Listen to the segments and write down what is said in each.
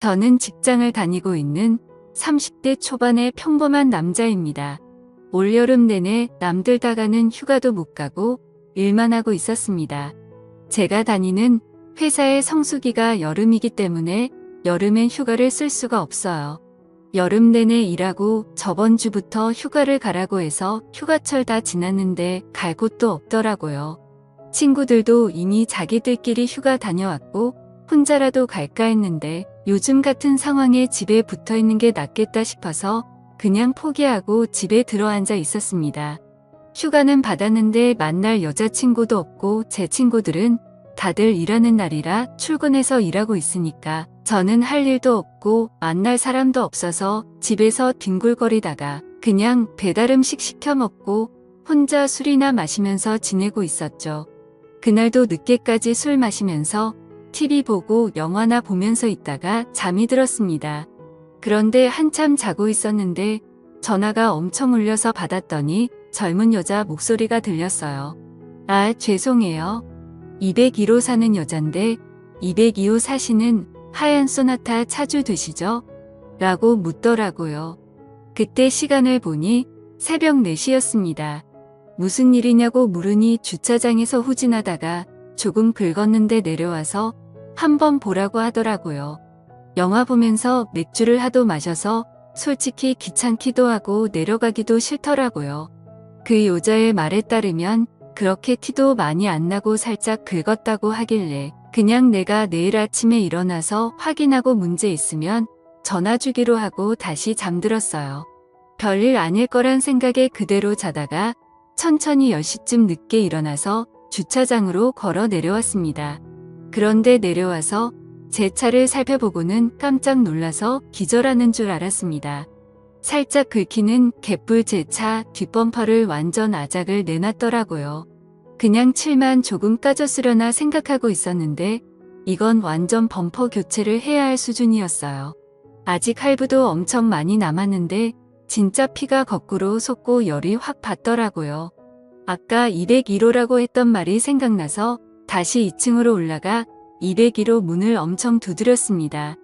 저는 직장을 다니고 있는 30대 초반의 평범한 남자입니다. 올여름 내내 남들 다 가는 휴가도 못 가고 일만 하고 있었습니다. 제가 다니는 회사의 성수기가 여름이기 때문에 여름엔 휴가를 쓸 수가 없어요. 여름 내내 일하고 저번 주부터 휴가를 가라고 해서 휴가철 다 지났는데 갈 곳도 없더라고요. 친구들도 이미 자기들끼리 휴가 다녀왔고 혼자라도 갈까 했는데 요즘 같은 상황에 집에 붙어 있는 게 낫겠다 싶어서 그냥 포기하고 집에 들어앉아 있었습니다. 휴가는 받았는데 만날 여자친구도 없고 제 친구들은 다들 일하는 날이라 출근해서 일하고 있으니까 저는 할 일도 없고 만날 사람도 없어서 집에서 뒹굴거리다가 그냥 배달음식 시켜 먹고 혼자 술이나 마시면서 지내고 있었죠. 그날도 늦게까지 술 마시면서 TV 보고 영화나 보면서 있다가 잠이 들었습니다. 그런데 한참 자고 있었는데 전화가 엄청 울려서 받았더니 젊은 여자 목소리가 들렸어요. 아, 죄송해요. 202호 사는 여잔데 202호 사시는 하얀 소나타 차주 되시죠? 라고 묻더라고요. 그때 시간을 보니 새벽 4시였습니다. 무슨 일이냐고 물으니 주차장에서 후진하다가 조금 긁었는데 내려와서 한번 보라고 하더라고요. 영화 보면서 맥주를 하도 마셔서 솔직히 귀찮기도 하고 내려가기도 싫더라고요. 그 여자의 말에 따르면 그렇게 티도 많이 안 나고 살짝 긁었다고 하길래 그냥 내가 내일 아침에 일어나서 확인하고 문제 있으면 전화 주기로 하고 다시 잠들었어요. 별일 아닐 거란 생각에 그대로 자다가 천천히 10시쯤 늦게 일어나서 주차장으로 걸어 내려왔습니다. 그런데 내려와서 제 차를 살펴보고는 깜짝 놀라서 기절하는 줄 알았습니다. 살짝 긁히는 개뿔 제 차 뒷범퍼를 완전 아작을 내놨더라고요. 그냥 칠만 조금 까졌으려나 생각하고 있었는데 이건 완전 범퍼 교체를 해야 할 수준이었어요. 아직 할부도 엄청 많이 남았는데 진짜 피가 거꾸로 솟고 열이 확 받더라고요. 아까 201호라고 했던 말이 생각나서 다시 2층으로 올라가 201호 문을 엄청 두드렸습니다.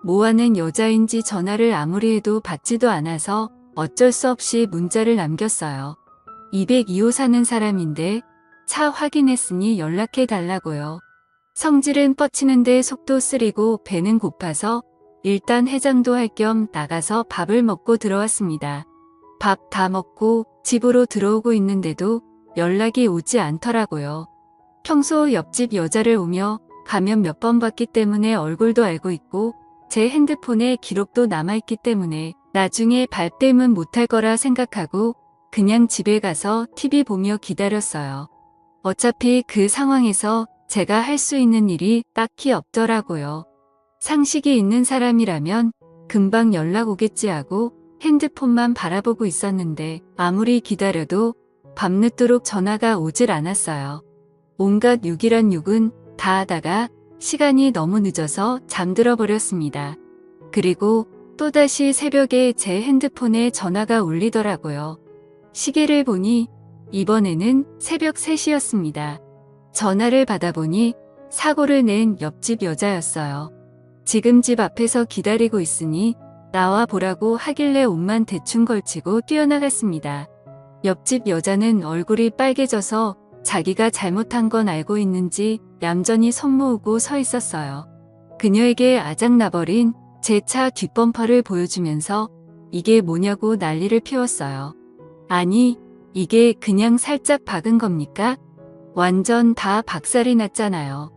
뭐하는 여자인지 전화를 아무리 해도 받지도 않아서 어쩔 수 없이 문자를 남겼어요. 202호 사는 사람인데 차 확인했으니 연락해 달라고요. 성질은 뻗치는데 속도 쓰리고 배는 고파서 일단 해장도 할 겸 나가서 밥을 먹고 들어왔습니다. 밥 다 먹고 집으로 들어오고 있는데도 연락이 오지 않더라고요. 평소 옆집 여자를 오며 가면 몇 번 봤기 때문에 얼굴도 알고 있고 제 핸드폰에 기록도 남아있기 때문에 나중에 발뺌은 못할 거라 생각하고 그냥 집에 가서 TV 보며 기다렸어요. 어차피 그 상황에서 제가 할 수 있는 일이 딱히 없더라고요. 상식이 있는 사람이라면 금방 연락 오겠지 하고 핸드폰만 바라보고 있었는데 아무리 기다려도 밤늦도록 전화가 오질 않았어요. 온갖 욕이란 욕은 다 하다가 시간이 너무 늦어서 잠들어 버렸습니다. 그리고 또다시 새벽에 제 핸드폰에 전화가 울리더라고요. 시계를 보니 이번에는 새벽 3시였습니다. 전화를 받아보니 사고를 낸 옆집 여자였어요. 지금 집 앞에서 기다리고 있으니 나와 보라고 하길래 옷만 대충 걸치고 뛰어나갔습니다. 옆집 여자는 얼굴이 빨개져서 자기가 잘못한 건 알고 있는지 얌전히 손 모으고 서 있었어요. 그녀에게 아작나버린 제 차 뒷범퍼를 보여주면서 이게 뭐냐고 난리를 피웠어요. 아니, 이게 그냥 살짝 박은 겁니까? 완전 다 박살이 났잖아요.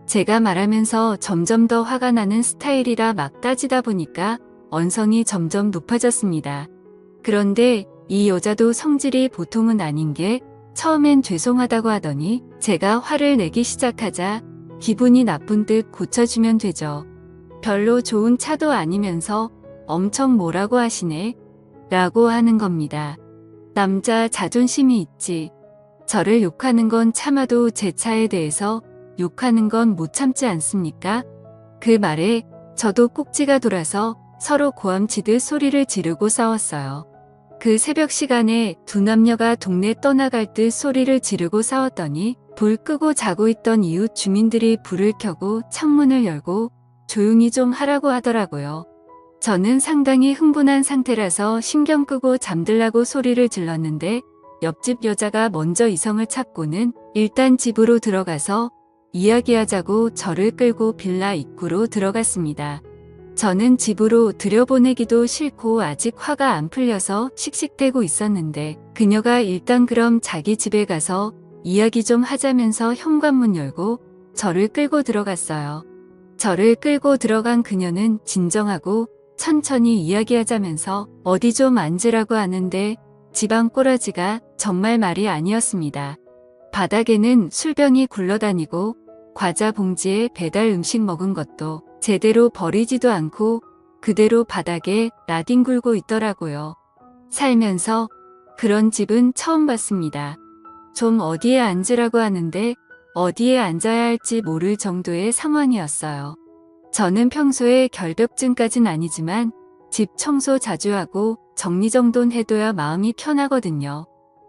제가 말하면서 점점 더 화가 나는 스타일이라 막 따지다 보니까 언성이 점점 높아졌습니다. 그런데 이 여자도 성질이 보통은 아닌 게 처음엔 죄송하다고 하더니 제가 화를 내기 시작하자 기분이 나쁜 듯 고쳐주면 되죠. 별로 좋은 차도 아니면서 엄청 뭐라고 하시네? 라고 하는 겁니다. 남자 자존심이 있지. 저를 욕하는 건 참아도 제 차에 대해서 욕하는 건 못 참지 않습니까? 그 말에 저도 꼭지가 돌아서 서로 고함치듯 소리를 지르고 싸웠어요. 그 새벽 시간에 두 남녀가 동네 떠나갈 듯 소리를 지르고 싸웠더니 불 끄고 자고 있던 이웃 주민들이 불을 켜고 창문을 열고 조용히 좀 하라고 하더라고요. 저는 상당히 흥분한 상태라서 신경 끄고 잠들라고 소리를 질렀는데 옆집 여자가 먼저 이성을 찾고는 일단 집으로 들어가서 이야기하자고 저를 끌고 빌라 입구로 들어갔습니다. 저는 집으로 들여보내기도 싫고 아직 화가 안 풀려서 씩씩대고 있었는데 그녀가 일단 그럼 자기 집에 가서 이야기 좀 하자면서 현관문 열고 저를 끌고 들어갔어요. 저를 끌고 들어간 그녀는 진정하고 천천히 이야기하자면서 어디 좀 앉으라고 하는데 집안 꼬라지가 정말 말이 아니었습니다. 바닥에는 술병이 굴러다니고 과자 봉지에 배달 음식 먹은 것도 제대로 버리지도 않고 그대로 바닥에 나뒹굴고 있더라고요. 살면서 그런 집은 처음 봤습니다. 좀 어디에 앉으라고 하는데 어디에 앉아야 할지 모를 정도의 상황이었어요. 저는 평소에 결벽증까진 아니지만 집 청소 자주 하고 정리정돈 해둬야 마음이 편하거든요.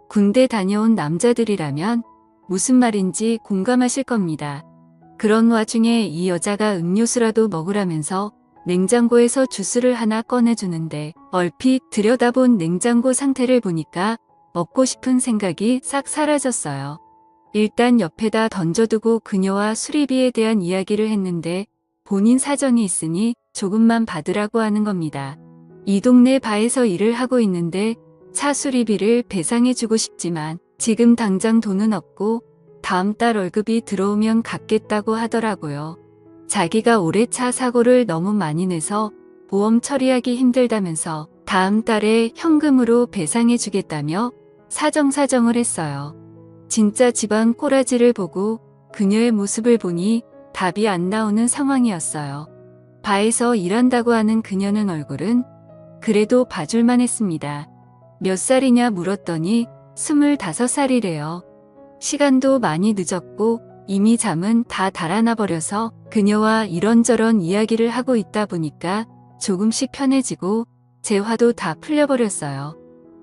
군대 다녀온 남자들이라면 무슨 말인지 공감하실 겁니다. 그런 와중에 이 여자가 음료수라도 먹으라면서 냉장고에서 주스를 하나 꺼내주는데 얼핏 들여다본 냉장고 상태를 보니까 먹고 싶은 생각이 싹 사라졌어요. 일단 옆에다 던져두고 그녀와 수리비에 대한 이야기를 했는데 본인 사정이 있으니 조금만 받으라고 하는 겁니다. 이 동네 바에서 일을 하고 있는데 차 수리비를 배상해주고 싶지만 지금 당장 돈은 없고 다음 달 월급이 들어오면 갚겠다고 하더라고요. 자기가 올해 차 사고를 너무 많이 내서 보험 처리하기 힘들다면서 다음 달에 현금으로 배상해주겠다며 사정사정을 했어요. 진짜 집안 꼬라지를 보고 그녀의 모습을 보니 답이 안 나오는 상황이었어요. 바에서 일한다고 하는 그녀는 얼굴은 그래도 봐줄만 했습니다. 몇 살이냐 물었더니 25살이래요. 시간도 많이 늦었고 이미 잠은 다 달아나 버려서 그녀와 이런저런 이야기를 하고 있다 보니까 조금씩 편해지고 제 화도 다 풀려버렸어요.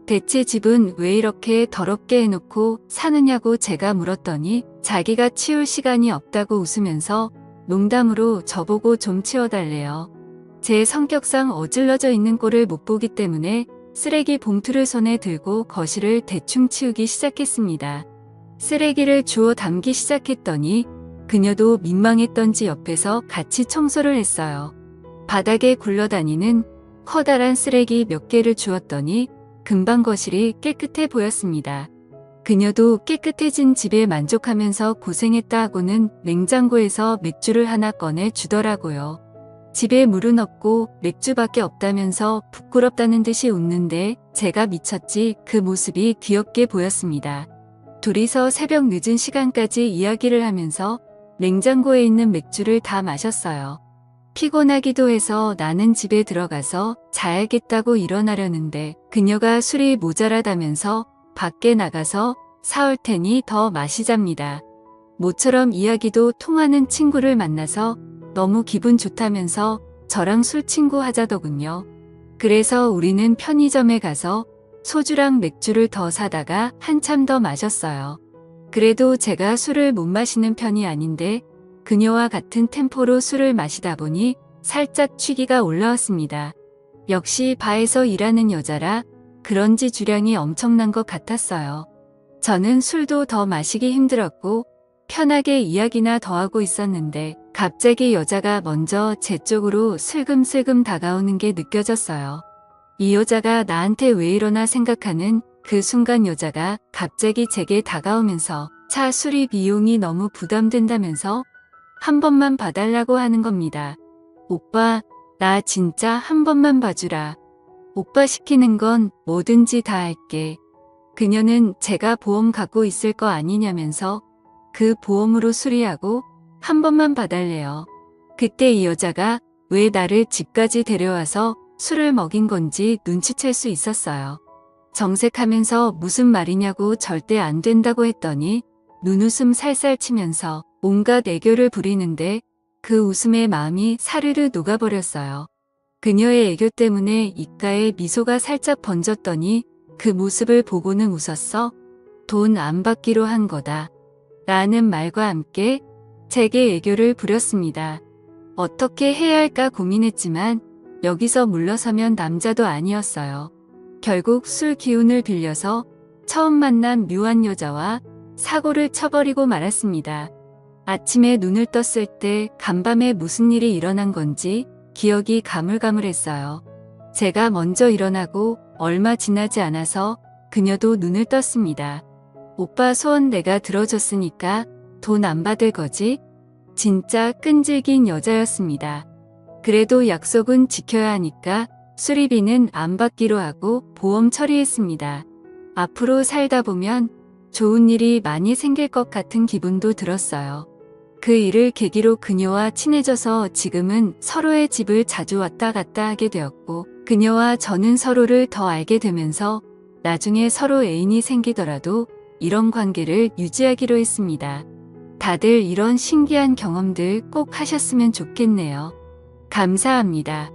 대체 집은 왜 이렇게 더럽게 해놓고 사느냐고 제가 물었더니 자기가 치울 시간이 없다고 웃으면서 농담으로 저보고 좀 치워달래요. 제 성격상 어질러져 있는 꼴을 못 보기 때문에 쓰레기 봉투를 손에 들고 거실을 대충 치우기 시작했습니다. 쓰레기를 주워 담기 시작했더니 그녀도 민망했던지 옆에서 같이 청소를 했어요. 바닥에 굴러다니는 커다란 쓰레기 몇 개를 주웠더니 금방 거실이 깨끗해 보였습니다. 그녀도 깨끗해진 집에 만족하면서 고생했다 하고는 냉장고에서 맥주를 하나 꺼내 주더라고요. 집에 물은 없고 맥주밖에 없다면서 부끄럽다는 듯이 웃는데 제가 미쳤지 그 모습이 귀엽게 보였습니다. 둘이서 새벽 늦은 시간까지 이야기를 하면서 냉장고에 있는 맥주를 다 마셨어요. 피곤하기도 해서 나는 집에 들어가서 자야겠다고 일어나려는데 그녀가 술이 모자라다면서 밖에 나가서 사올 테니 더 마시잡니다. 모처럼 이야기도 통하는 친구를 만나서 너무 기분 좋다면서 저랑 술 친구 하자더군요. 그래서 우리는 편의점에 가서 소주랑 맥주를 더 사다가 한참 더 마셨어요. 그래도 제가 술을 못 마시는 편이 아닌데 그녀와 같은 템포로 술을 마시다 보니 살짝 취기가 올라왔습니다. 역시 바에서 일하는 여자라 그런지 주량이 엄청난 것 같았어요. 저는 술도 더 마시기 힘들었고 편하게 이야기나 더 하고 있었는데 갑자기 여자가 먼저 제 쪽으로 슬금슬금 다가오는 게 느껴졌어요. 이 여자가 나한테 왜 이러나 생각하는 그 순간 여자가 갑자기 제게 다가오면서 차 수리 비용이 너무 부담된다면서 한 번만 봐달라고 하는 겁니다. 오빠, 나 진짜 한 번만 봐주라. 오빠 시키는 건 뭐든지 다 할게. 그녀는 제가 보험 갖고 있을 거 아니냐면서 그 보험으로 수리하고 한 번만 봐달래요. 그때 이 여자가 왜 나를 집까지 데려와서 술을 먹인 건지 눈치챌 수 있었어요. 정색하면서 무슨 말이냐고 절대 안 된다고 했더니 눈웃음 살살 치면서 온갖 애교를 부리는데 그 웃음에 마음이 사르르 녹아버렸어요. 그녀의 애교 때문에 입가에 미소가 살짝 번졌더니 그 모습을 보고는 웃었어. 돈 안 받기로 한 거다. 라는 말과 함께 제게 애교를 부렸습니다. 어떻게 해야 할까 고민했지만 여기서 물러서면 남자도 아니었어요. 결국 술 기운을 빌려서 처음 만난 묘한 여자와 사고를 쳐버리고 말았습니다. 아침에 눈을 떴을 때 간밤에 무슨 일이 일어난 건지 기억이 가물가물했어요. 제가 먼저 일어나고 얼마 지나지 않아서 그녀도 눈을 떴습니다. 오빠 소원 내가 들어줬으니까 돈 안 받을 거지? 진짜 끈질긴 여자였습니다. 그래도 약속은 지켜야 하니까 수리비는 안 받기로 하고 보험 처리했습니다. 앞으로 살다 보면 좋은 일이 많이 생길 것 같은 기분도 들었어요. 그 일을 계기로 그녀와 친해져서 지금은 서로의 집을 자주 왔다 갔다 하게 되었고, 그녀와 저는 서로를 더 알게 되면서 나중에 서로 애인이 생기더라도 이런 관계를 유지하기로 했습니다. 다들 이런 신기한 경험들 꼭 하셨으면 좋겠네요. 감사합니다.